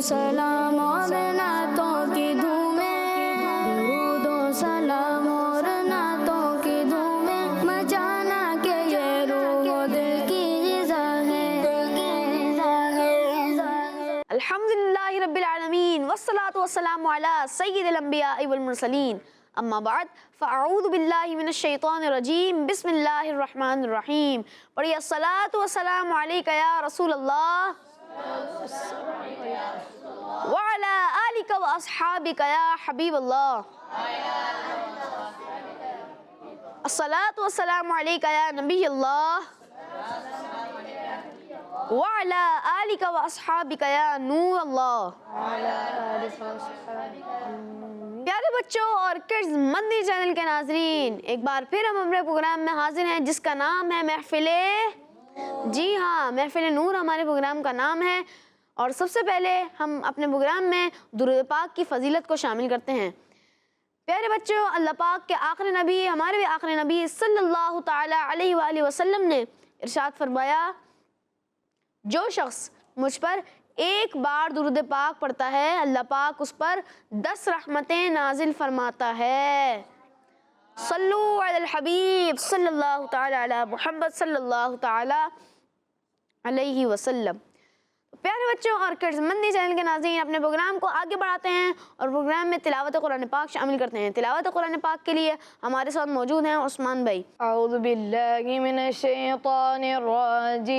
सलाम और नातों की धूमें, दुरूदो सलाम और नातों की धूमें, मचाना के ये रूह दिल की ग़िज़ा है। अल्हम्दुलिल्लाहि रब्बिल आलमीन वस्सलातु वस्सलामु अला सय्यिदिल अंबियाइ वल मुरसलीन अम्मा बाद फ़अऊज़ु बिल्लाहि मिनश शैतानिर रजीम बिस्मिल्लाहिर रहमानिर रहीम। पढ़िए अस्सलातु वस्सलामु अलैका या रसूलल्लाह व अला आलिका व अस्हाबिका या हबीबल्लाह। अस्सलातु वस्सलामु अलैका या नबियल्लाह व अला आलिका व अस्हाबिका या नूर अल्लाह। प्यारे बच्चों और किड्स मंदी चैनल के नाजरीन, एक बार फिर हम अपने प्रोग्राम में हाजिर हैं जिसका नाम है महफिले, जी हाँ, महफिले नूर हमारे प्रोग्राम का नाम है। और सबसे पहले हम अपने प्रोग्राम में दुरूद पाक की फजीलत को शामिल करते हैं। प्यारे बच्चों, अल्लाह पाक के आखिरी नबी, हमारे भी आखिरी नबी सल्लल्लाहु ताला अलैहि वसल्लम ने इरशाद फरमाया, जो शख्स मुझ पर एक बार दुरूद पाक पढ़ता है, अल्लाह पाक उस पर 10 रहमतें नाजिल फरमाता है। सल्लु अलल हबीब सल्लल्लाहु ताला अला मुहम्मद सल्लल्लाहु ताला अलैहि वसल्लम। प्यारे बच्चों और किड्स मंदी चैनल के नाज़रीन, अपने प्रोग्राम को आगे बढ़ाते हैं और प्रोग्राम में तिलावत कुरान पाक शामिल करते हैं। तिलावत कुरान पाक के लिए हमारे साथ मौजूद हैं उस्मान भाई। औज़ु बिल्लाहि मिनश शैतानिर रजीम,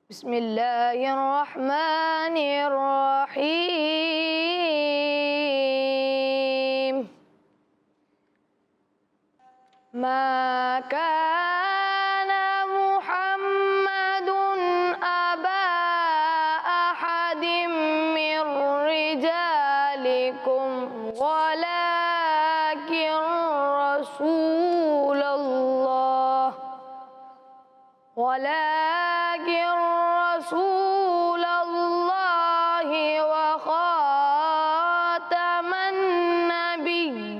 बिस्मिल्लाहिर रहमानिर रहीम। मा काना मुहम्मदुन अबा अहदिम मिर रिजालिकुम वलाकिन रसूलल्लाह व खातमन नबिय्यीन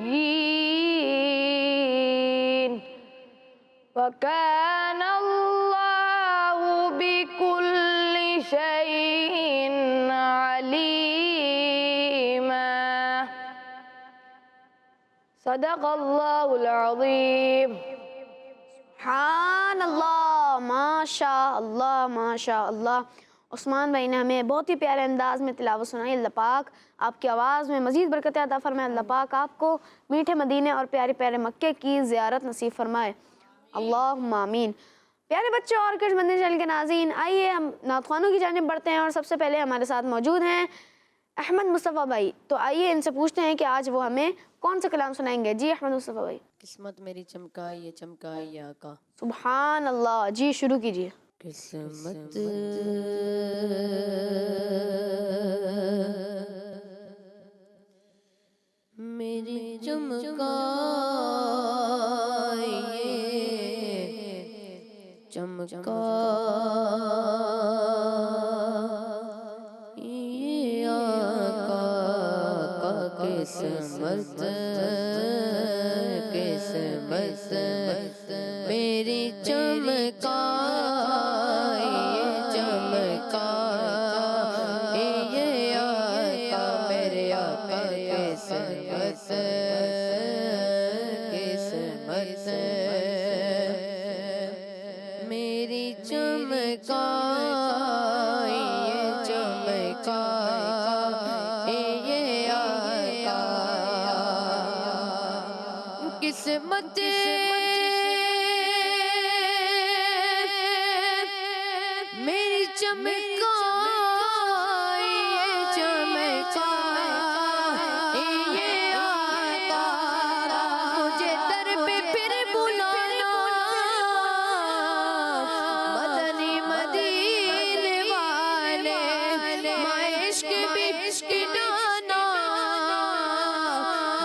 व काना अल्लाहु बिकुल्लि शैइन अलीमा। सदक़ल्लाहुल अज़ीम। सुभान अल्लाह, माशा अल्लाह, माशा अल्लाह। उस्मान भाई ने हमें बहुत ही प्यारे अंदाज में तिलावत सुनाई। अल्लाह पाक आपकी आवाज़ में मज़ीद बरकत अता फरमाए। अल्लाह पाक आपको मीठे मदीने और प्यारे प्यारे मक्के की ज़ियारत नसीब फरमाए। अल्लाहुम्मा आमीन। प्यारे बच्चों और किड्स मंदी चैनल के नाज़रीन, आइए हम नात ख़वानों की जानिब बढ़ते हैं। और सबसे पहले हमारे साथ मौजूद हैं अहमद मुस्तफ़ा भाई। तो आइए इनसे पूछते हैं कि आज वो हमें कौन सा कलाम सुनाएंगे। जी अहमद मुस्तफ़ा भाई। किस्मत मेरी चमकाई आका। सुभान अल्लाह, जी शुरू कीजिए। किस्मत मेरी चमकाई आका का किस्मत मेरी चमकाई आका मेरे आका किस्मत मेरी चमकाई आका किस्मत मेरी चमकाई आका मुझे दर पे फिर बुलाना मदनी मदीने वाले माए इश्क भी इश्क डाना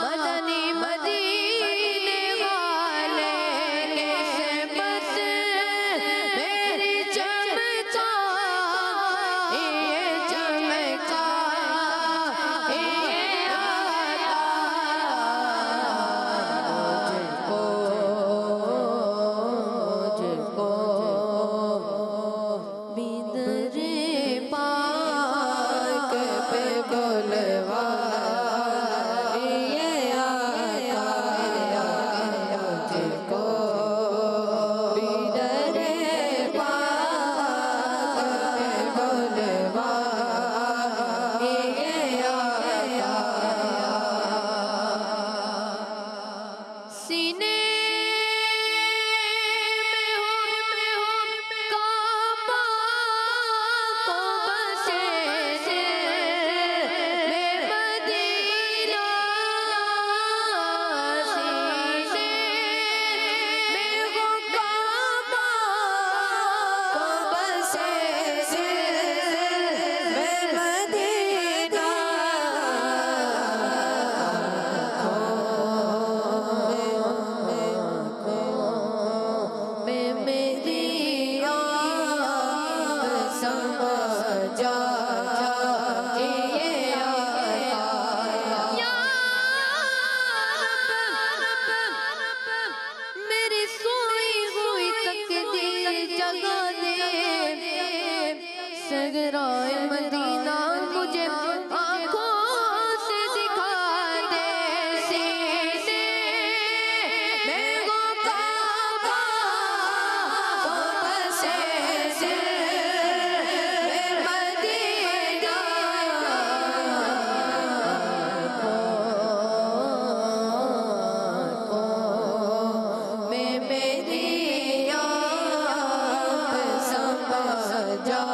मदनी मदीने वाले किस्मत मेरी चमकाई सहराए मदीना मुझे आँखों से दिखा दे सीने में वो काबा वो बसे दिल में मदीना में मेरी आप समा जा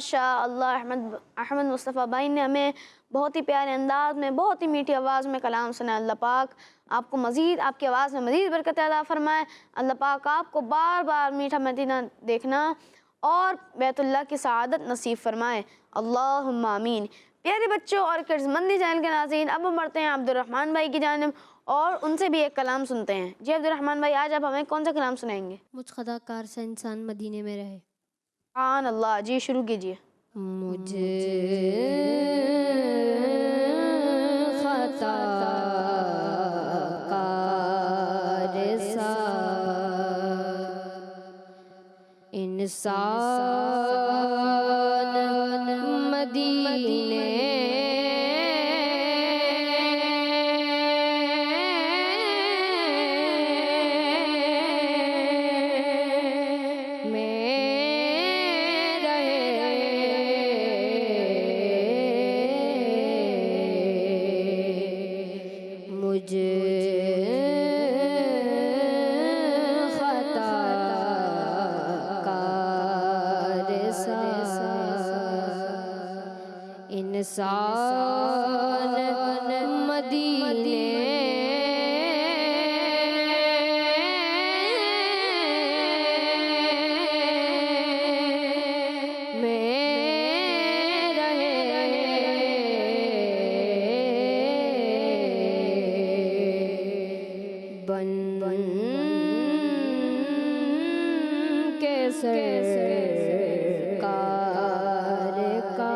माशाअल्लाह अहमद मुस्तफ़ा भाई ने हमें बहुत ही प्यारे अंदाज में, बहुत ही मीठी आवाज़ में कलाम सुना। अल्लाह पाक आपको मज़ीद, आपकी आवाज़ में मज़ीद बरकत अता फ़रमाए। अल्लाह पाक आपको बार बार मीठा मदीना देखना और बैतुल्लाह की सआदत नसीब फ़रमाए। अल्लाहुम्मा आमीन। प्यारे बच्चों और किड्स मंदी चैनल के नाज़रीन, अब हम बढ़ते हैं अब्दुर्रहमान भाई की जानिब और उनसे भी एक कलाम सुनते हैं। जी अब्दुर्रहमान भाई, आज आप हमें कौन सा कलाम सुनाएंगे? मुझ खताकार सा इंसान मदीने में रहे। सुभान अल्लाह। जी शुरू कीजिए। मुझे खताकार सा इंसान मदीने इंसान मदीने में रहे। बन के सरकार का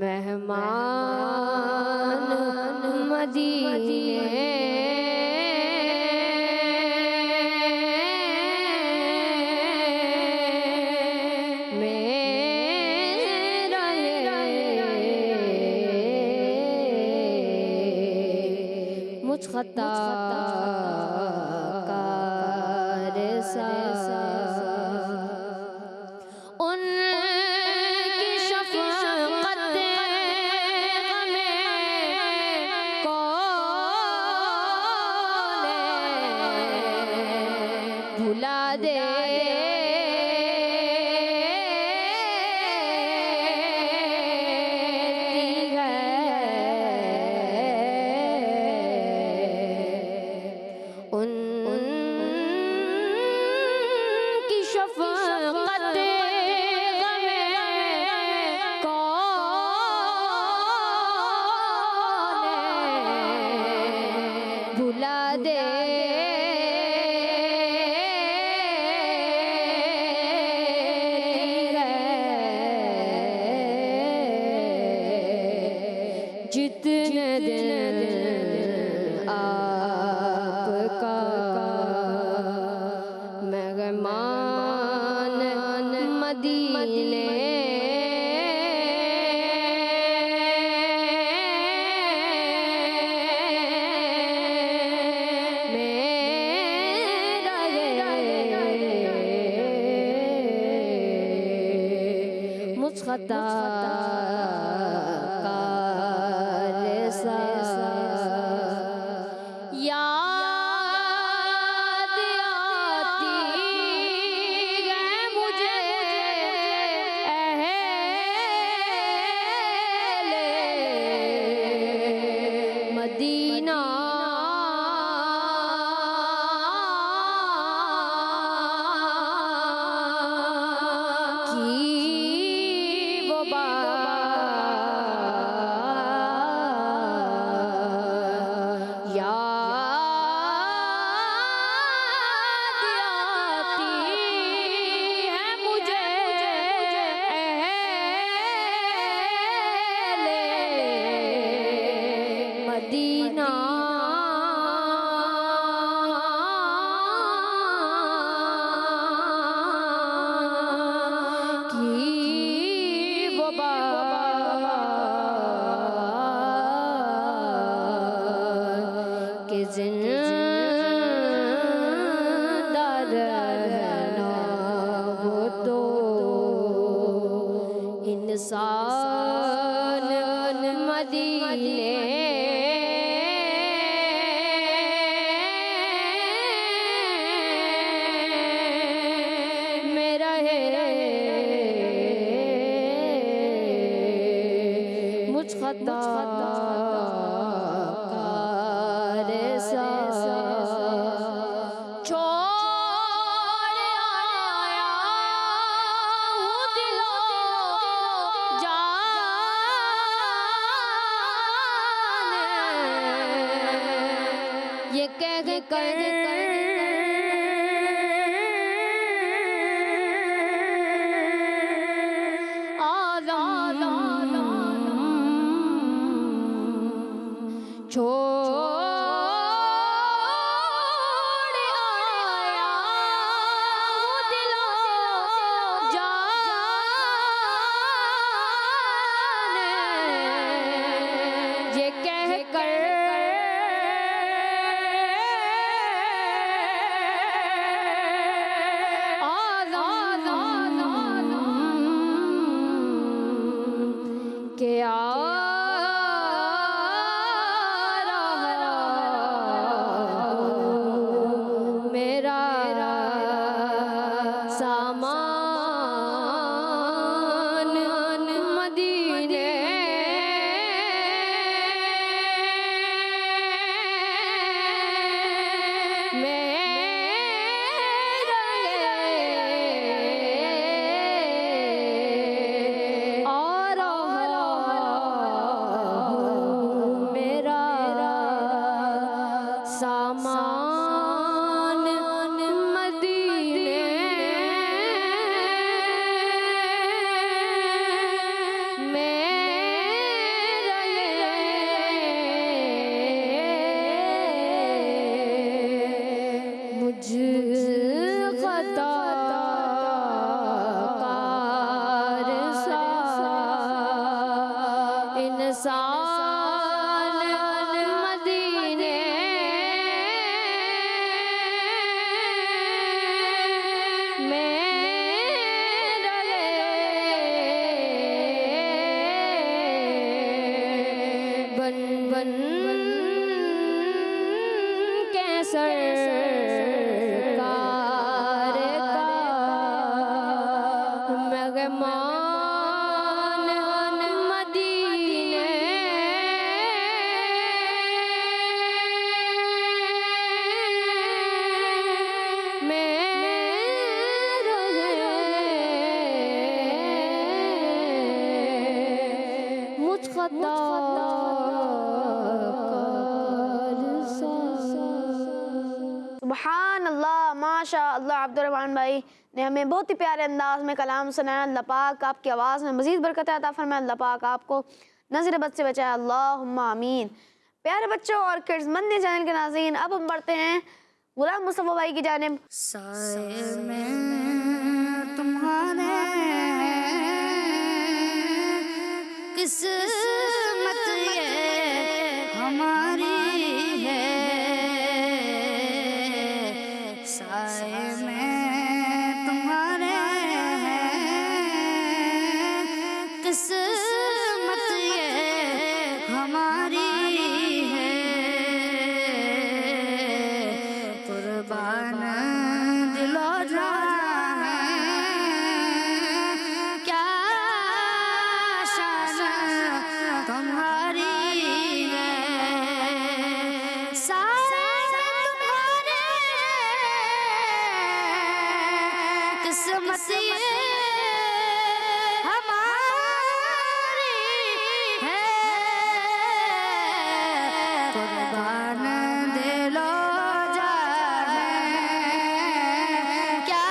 मेहमान मदीने में रहे। मुझ खताकार सा उनकी शफ़क़त हमें कौन भुला दे। उनकी शफ़क़त हमें कौन भुला दे। जितने दिन आपका मेहमान मदीने में रहे। मुझ खताकार सा याद आती है मुझे अहले मदीना। की वो बात याद आती है मुझे अहले मदीना। की वो बात कि जिंदा रहना वो तो इंसान मदीने में रहे। खता कार सा छोड़ आया हूँ दिलो जान, ये कह कर छोड़ आया हूँ दिलो जान, ये कह कर के मेरा सामान मदीने में और मेरा सामान मदीने में मुझ खता कार सा इंसान मदीने में बन बन के सरकार का मेहमान मदीने में रहे मुझ खता सुबहान अल्लाह, माशा अल्लाह। अब्दुर्रहमान भाई ने हमें बहुत ही प्यारे अंदाज में कलाम सुनाया। अल्लाह पाक आपकी आवाज़ में मज़ीद बरकत अता फरमाए। अल्लाह पाक आपको नज़र बद से बचाए, अल्लाहुम्मा आमीन। प्यारे बच्चों और किड्स मंदी चैनल के नाज़रीन, अब हम बढ़ते हैं गुलाम मुस्तफ़ा भाई की जानिब। साए में तुम्हारे किस्मत ये हमारी है, साए में तुम्हारे किस्मत ये हमारी है, कुर्बान दिलो जान क्या शान तुम्हारी है, साए तुम्हारे किस्मत ये हमारी है, कुर्बान दिलो जान क्या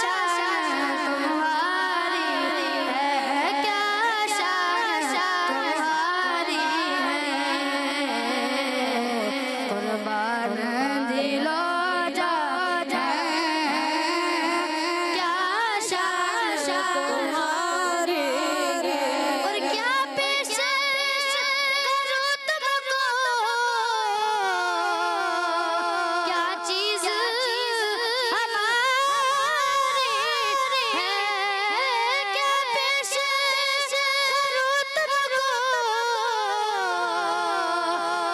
शान तुम्हारी है, क्या शान तुम्हारी है, कुर्बान दिलो जान क्या शान तुम्हारी है, और क्या पेश करूं तुमको, क्या चीज हमारी है, क्या पेश करूं तुमको,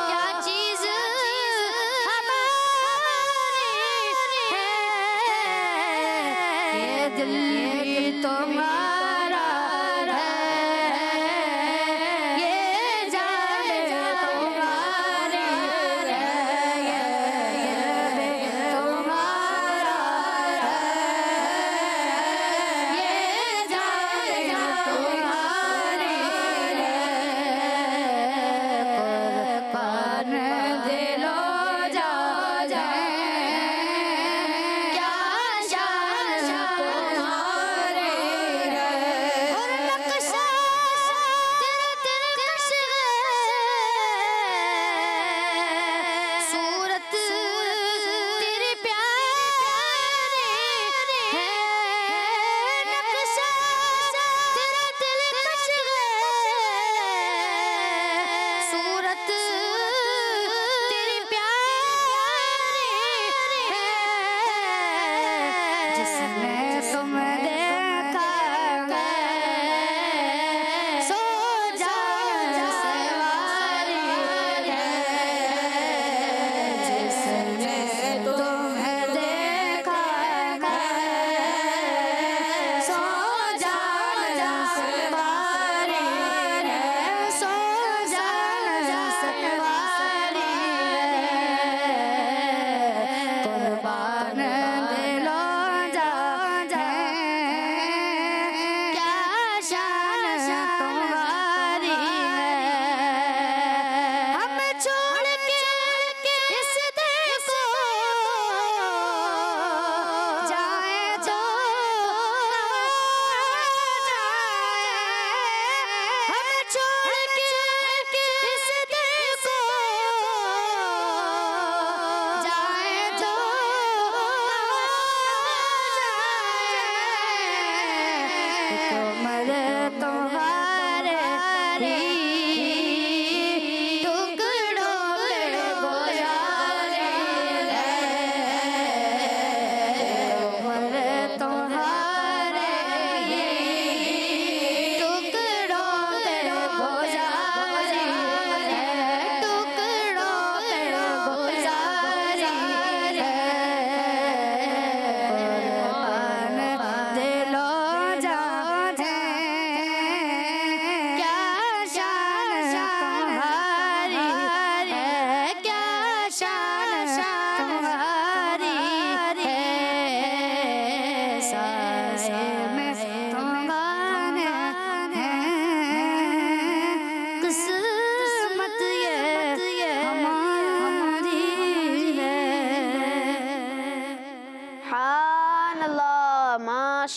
क्या चीज हमारी है, ये दिल तुम्हारा है, ये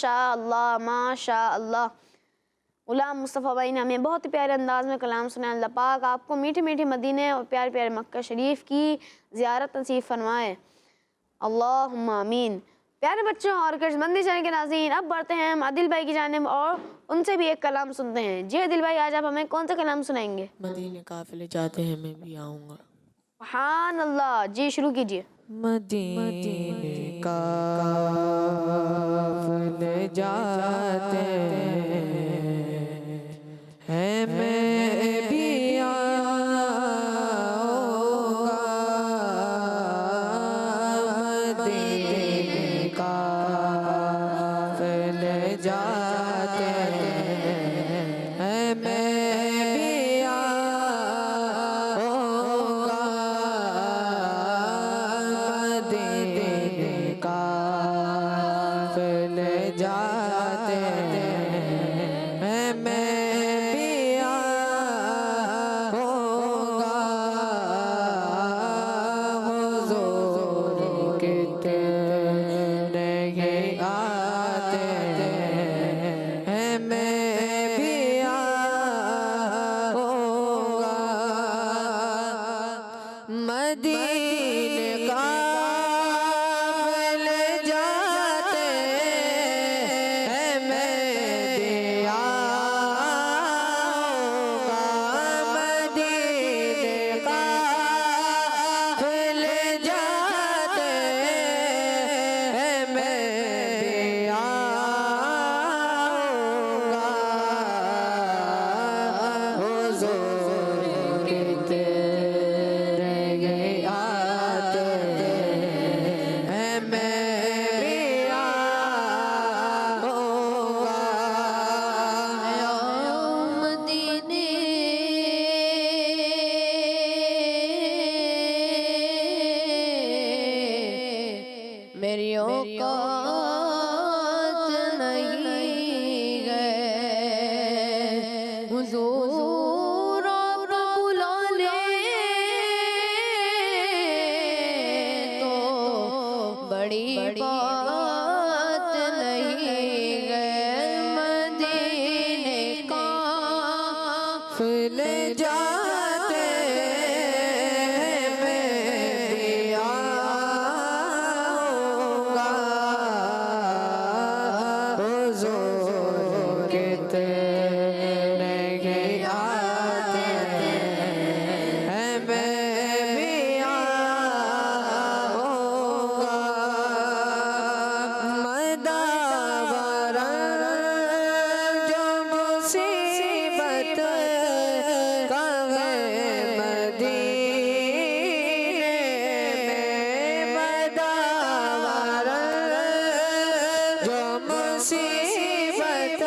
माशाअल्लाह माशाअल्लाह। गुलाम मुस्तफ़ा भाई ने हमें बहुत ही प्यारे अंदाज में कलाम सुनाया। अल्लाह पाक आपको मीठे मीठे मदीने और प्यारे प्यारे मक्का शरीफ की ज़ियारत नसीब फरमाए, अल्लाहुम्मा आमीन। प्यारे बच्चों और कर्जमंदी चैनल के नाज़रीन, अब बढ़ते हैं हम आदिल भाई की जानिब और उनसे भी एक कलाम सुनते हैं। जी आदिल भाई, आज आप हमें कौन सा कलाम सुनाएंगे? मदीने काफिले जाते हैं मैं भी आऊँगा। सुभान अल्लाह, जी शुरू कीजिए। मदीने काफिले जाते हैं मैं भी आऊँगा। मदीने काफिले जाते हैं मैं भी आऊँगा। मदीने काफिले जाते हैं मैं भी आऊँगा। हुज़ूर कितने ये आते हैं मैं भी आऊँगा। मदीने काफिले जाते हैं मैं भी आऊँगा। मदीने काफिले जाते हैं मैं भी आऊँगा। हुज़ूर कितने ये आते हैं मैं भी आऊँगा। मदीने मेरी औकात नहीं गए, हुज़ूर आप बुला ले तो बड़ी बात नहीं गए। मदीने का काफिले जाते हैं मैं भी आऊँगा। हुज़ूर कितने ये आते हैं मैं भी आऊँगा। मदावरन जो मुसीबत का है मदीने में, मदावरन जो मुसीबत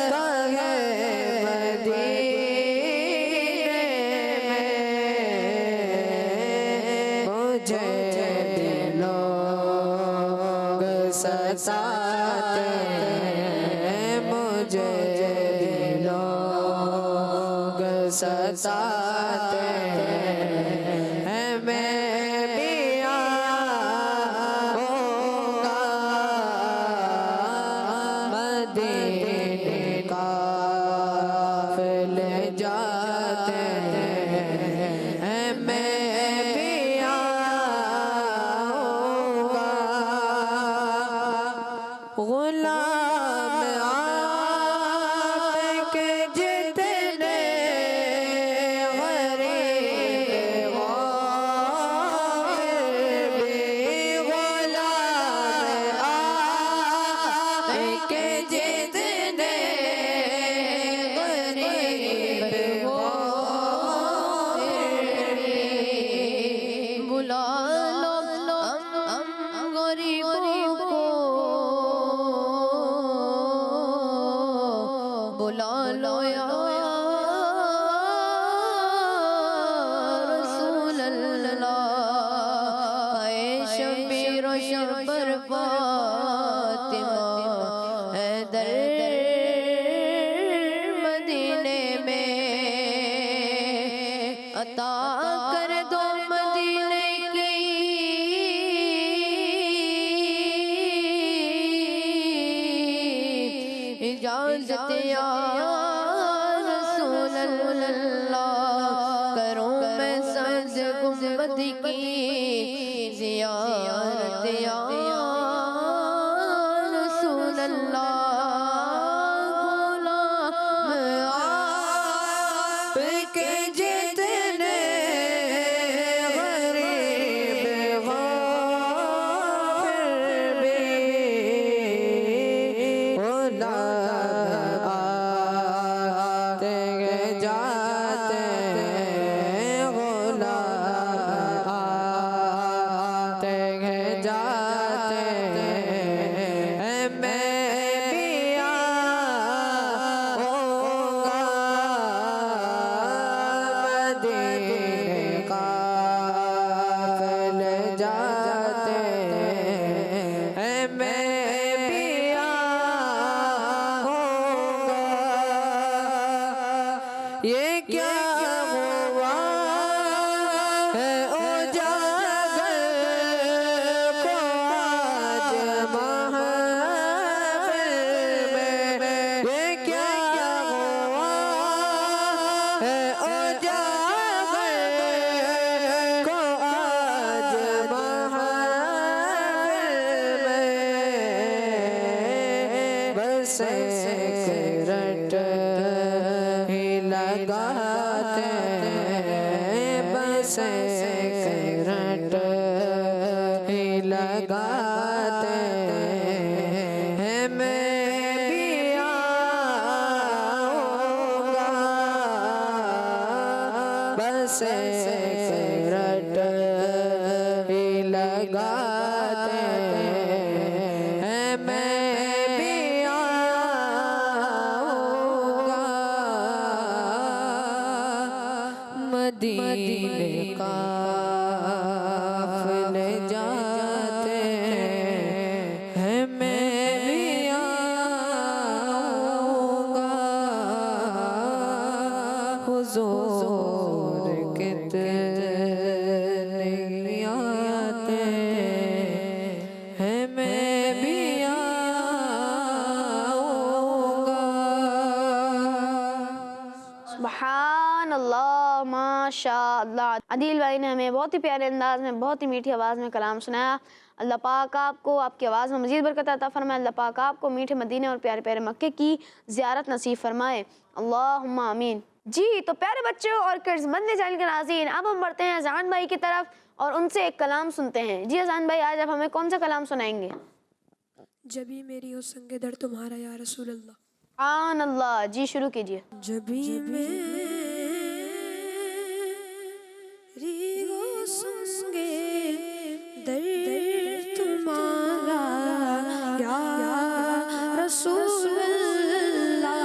का है मदीने में। मुझे भी लोग सताते हैं, मुझे भी लोग सताते हैं मैं भी आऊँगा। मदीने काफिले जाते हैं मैं भी आऊँगा। गुलाम आपके जितने गरीब गाफिल भी, गुलाम आपके जितने गरीब गाफिल बुला लो हम गरीबों को, बुला लो या रसूल अल्लाह। ऐ शबीर शबर फातिमा हैदर मदीने में अता कर दो मदीने की इजाजत या रसूल अल्लाह, करूं मैं सब्ज़ गुंबद की ज़ियारत या रसूल अल्लाह। गुलाम के जितने गरीब गाफिर भी गुलाम आते जाते, गुलाम आते जाते, मैं भी आऊंगा मदीने काफ़िले जाते, मैं भी आऊंगा। ये क्या हुआ है उजागर को आज महफ़िल में, ये क्या हुआ है उजागर को आज महफ़िल में, बस एक रट ही लगाते, बस एक रट ही लगाते, मैं भी आऊंगा बस एक रट ही लगाते, मैं भी आऊंगा मदीने काफ़िले जाते, मैं भी आऊंगा। हुजूर कितने आते हैं, मैं भी आऊंगा। सुभान अल्लाह, माशाअल्लाह। आदिल भाई ने हमें बहुत ही प्यारे अंदाज में, बहुत ही मीठी आवाज़ में कलाम सुनाया। अल्लाह पाक आपको आपकी आवाज़ में मज़ीद बरकत अता फरमाए। अल्लाह पाक आपको मीठे मदीने और प्यारे प्यारे मक्के की ज़ियारत नसीब फरमाए, अल्लाहुम्मा आमीन। जी तो प्यारे बच्चों और किड्स मंदी चैनल के नाज़रीन, अब हम बढ़ते हैं अज़ान भाई की तरफ और उनसे एक कलाम सुनते हैं। जी अज़ान भाई, आज आप हमें कौन सा कलाम सुनाएंगे? जबी मेरी हो संगे दर तुम्हारा या रसूल अल्लाह। आन अल्लाह, जी शुरू कीजिए। जबी मेरी हो संगे दर तुम्हारा या रसूल अल्लाह,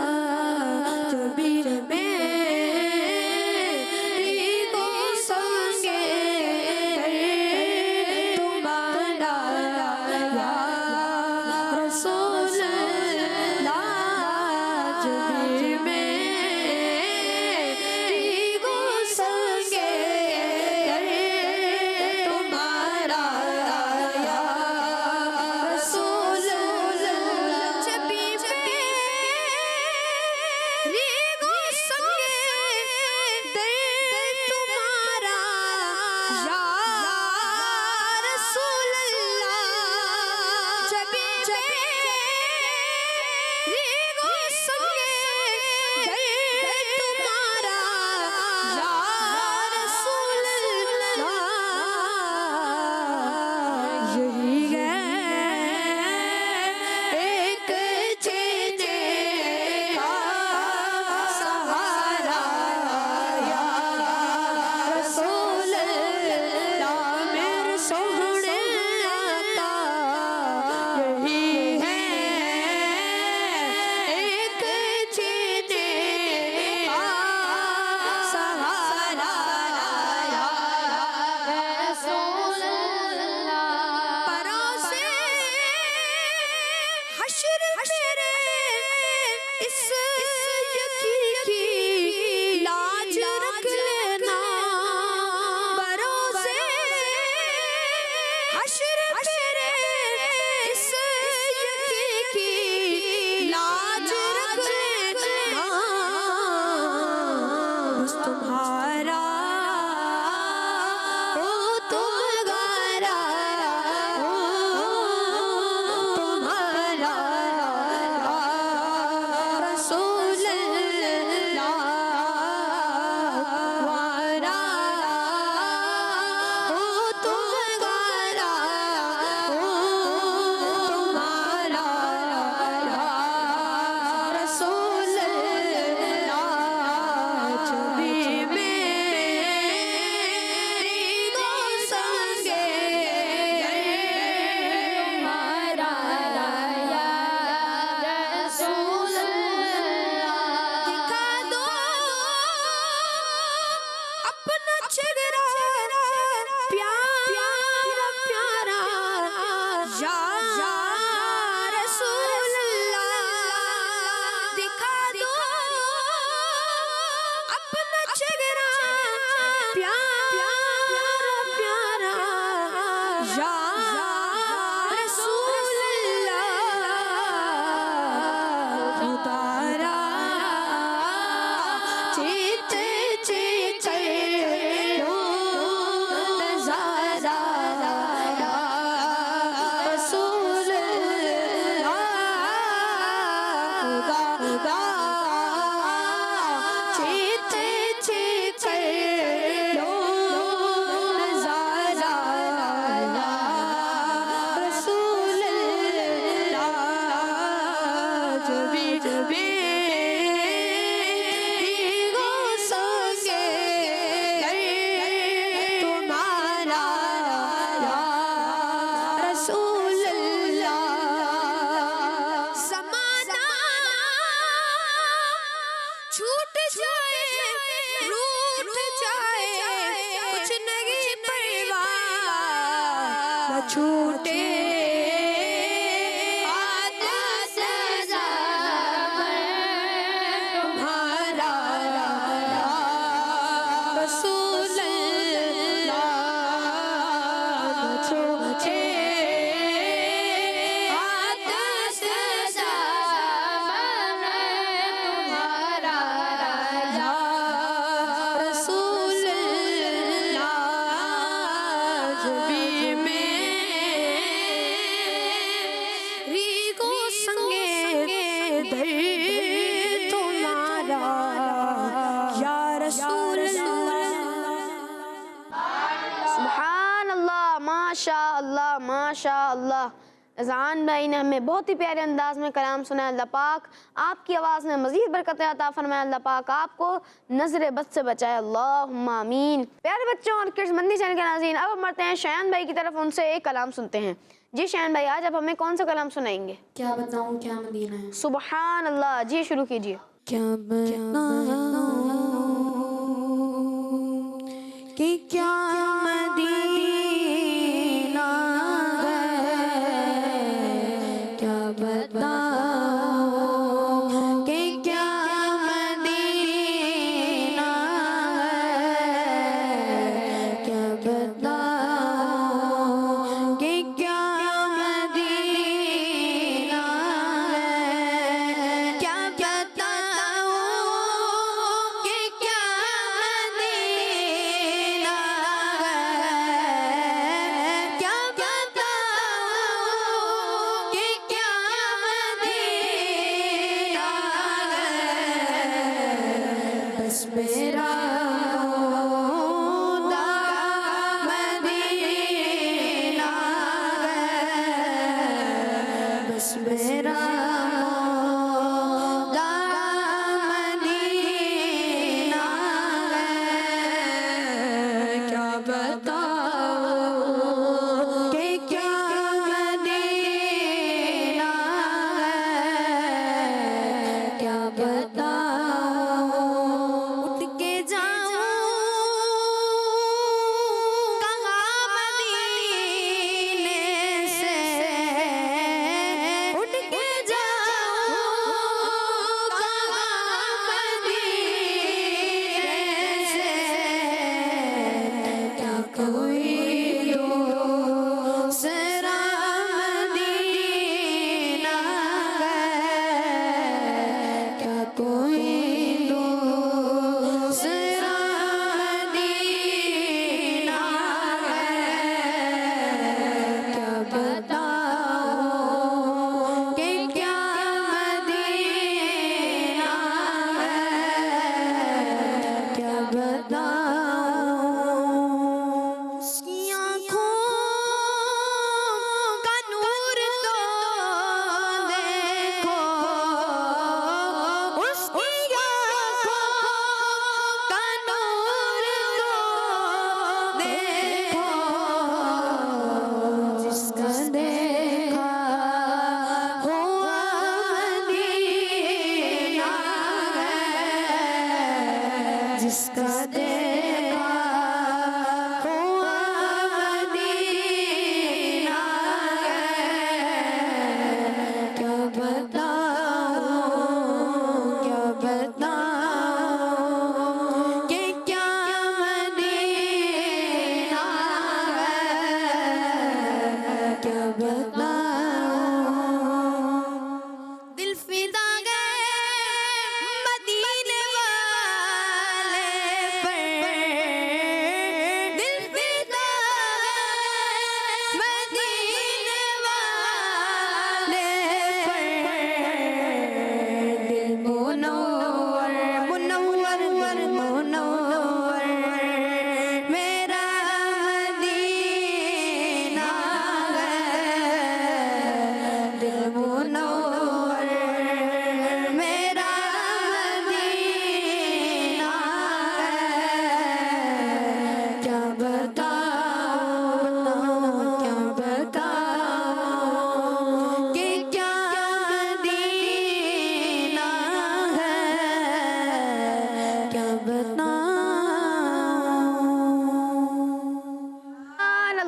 जबी मेरी हो संगे दर तुम्हारा या रसूल अल्लाह, जबी मेरी हो संगे दर तुम्हारा या रसूल अल्लाह, जबी मेरी हो संगे दर तुम्हारा या रसूल अल्लाह, जबी मेरी हो संगे दर तुम्हारा या रसूल अल्लाह। यही है एक जीने का सहारा या रसूल अल्लाह, मेरे सोहने का यही है एक जीने का सहारा या रसूल अल्लाह। परोसे हश्र तेरे इस यकीन की लाज रख लेना, परोसे हश्र तेरे इस यकीन की लाज रख या रसूल अल्लाह खुदारा चित चित लो नजारा या रसूल अल्लाह खुदा चित चित लो नजारा या रसूल अल्लाह जबी जबी गो संगे तुम्हारा या रसूल अल्लाह समाना छूट जाए रूठ जाए कुछ नहीं परवाह न छूटे तुम्हारा रसूल अल्लाह न छूटे तुम्हारा या रसूल अल्लाह जबी मेरी को संगे दे तुम्हारा या रसूल सुभान अल्लाह, माशा अल्लाह, माशा अल्लाह। अज़ान भाई ने हमें बहुत ही प्यारे अंदाज में कलाम सुनाया। अल्लाह पाक आपकी आवाज़ में मज़ीद बरकतें अता फरमाए। अल्लाह पाक आपको नज़र बद से बचाए, अल्लाहुम्मा आमीन। प्यारे बच्चों और किड्स मंदी चैनल के नाज़रीन, अब हम बढ़ते हैं शायान भाई की तरफ, उनसे एक कलाम सुनते हैं। जी शायान भाई, आज आप हमें कौन सा कलाम सुनाएंगे? क्या बताऊं क्या मदीना है। सुभान अल्लाह, जी शुरू कीजिए। क्या बताऊं कि क्या मदीना है, क्या बताऊं कि क्या मदीना है, क्या बताऊं कि क्या मदीना है, क्या बताऊं कि क्या मदीना है।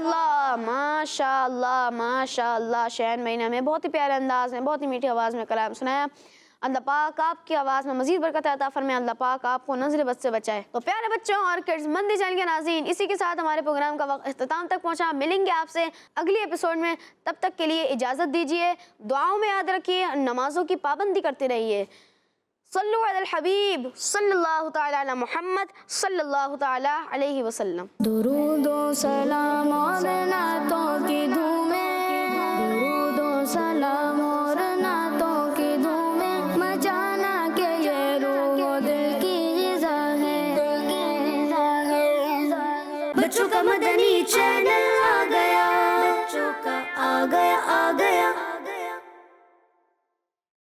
माशाअल्लाह माशाअल्लाह माशाअल्लाह। शहन महीना में बहुत ही प्यारे अंदाज में, बहुत ही मीठी आवाज़ में कलाम सुनाया। अल्लाह पाक आपकी आवाज़ में मज़ीद बरकत अता फरमाए। अल्लाह पाक आपको नज़र बद से बचाए। तो प्यारे बच्चों और किड्स मंदी चैनल के नाज़रीन, इसी के साथ हमारे प्रोग्राम का वक्त इख्तिताम तक पहुंचा। मिलेंगे आपसे अगले एपिसोड में, तब तक के लिए इजाज़त दीजिए। दुआओं में याद रखिए, नमाज़ों की पाबंदी करते रहिए। सल्लु अलल हबीब सल्लल्लाहु तआला अला मुहम्मद सल्लल्लाहु तआला अलैहि वसल्लम। दुरूदो सलाम और नातों की धूमें, दुरूदो सलाम और नातों की धूमें, मचाना के ये रूह दिल की ग़िज़ा है। बच्चों का मदनी चैनल आ गया, बच्चों का आ गया